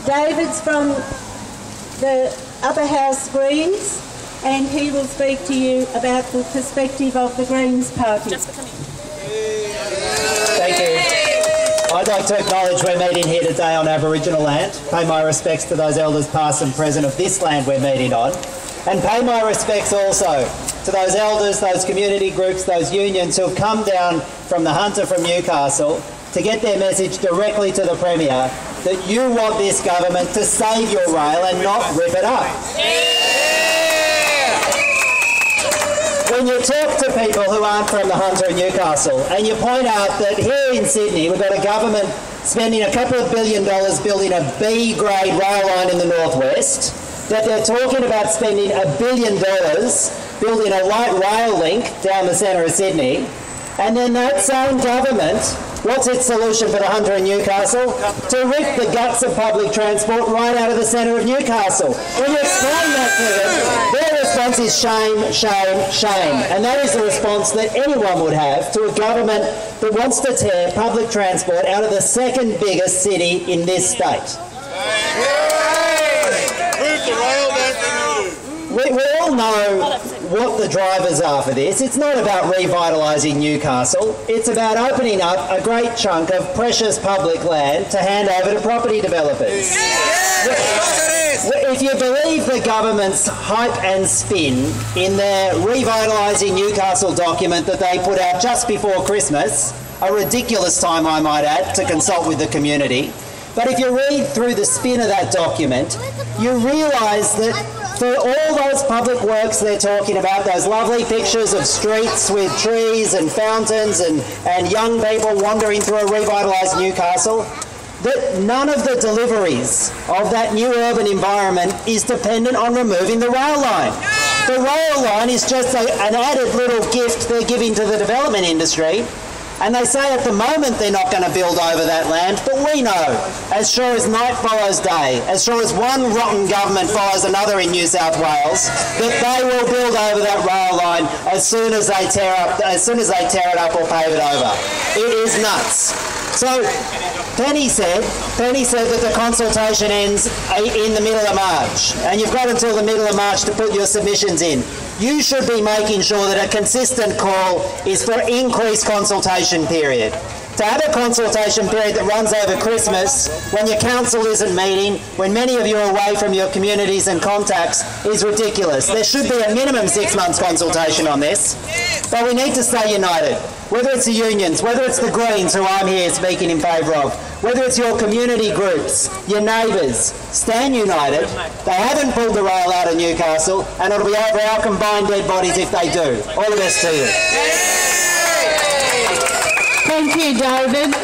David's from the Upper House Greens, and he will speak to you about the perspective of the Greens Party. Thank you. I'd like to acknowledge we're meeting here today on Aboriginal land, pay my respects to those elders past and present of this land we're meeting on, and pay my respects also to those elders, those community groups, those unions who have come down from the Hunter from Newcastle to get their message directly to the Premier that you want this government to save your rail and not rip it up. When you talk to people who aren't from the Hunter and Newcastle and you point out that here in Sydney we've got a government spending a couple of $1 billion building a B-grade rail line in the northwest, that they're talking about spending $1 billion building a light rail link down the centre of Sydney, and then that same government, what's its solution for the Hunter and Newcastle? To rip the guts of public transport right out of the centre of Newcastle. When you explain that to them, their response is shame, shame, shame. And that is the response that anyone would have to a government that wants to tear public transport out of the second biggest city in this state. We all know what the drivers are for this. It's not about revitalising Newcastle. It's about opening up a great chunk of precious public land to hand over to property developers. If you believe the government's hype and spin in their revitalising Newcastle document that they put out just before Christmas, a ridiculous time I might add to consult with the community, but if you read through the spin of that document, you realise that for all those public works they're talking about, those lovely pictures of streets with trees and fountains and young people wandering through a revitalised Newcastle, that none of the deliveries of that new urban environment is dependent on removing the rail line. The rail line is just an added little gift they're giving to the development industry. And they say at the moment they're not going to build over that land, but we know, as sure as night follows day, as sure as one rotten government follows another in New South Wales, that they will build over that rail line as soon as they tear it up or pave it over. It is nuts. So Penny said that the consultation ends in the middle of March, and you've got until the middle of March to put your submissions in. You should be making sure that a consistent call is for increased consultation period. To have a consultation period that runs over Christmas, when your council isn't meeting, when many of you are away from your communities and contacts, is ridiculous. There should be a minimum 6 months consultation on this, but we need to stay united. Whether it's the unions, whether it's the Greens, who I'm here speaking in favour of, whether it's your community groups, your neighbours, stand united. They haven't pulled the rail out of Newcastle, and it'll be over our combined dead bodies if they do. All the best to you. Thank you, David.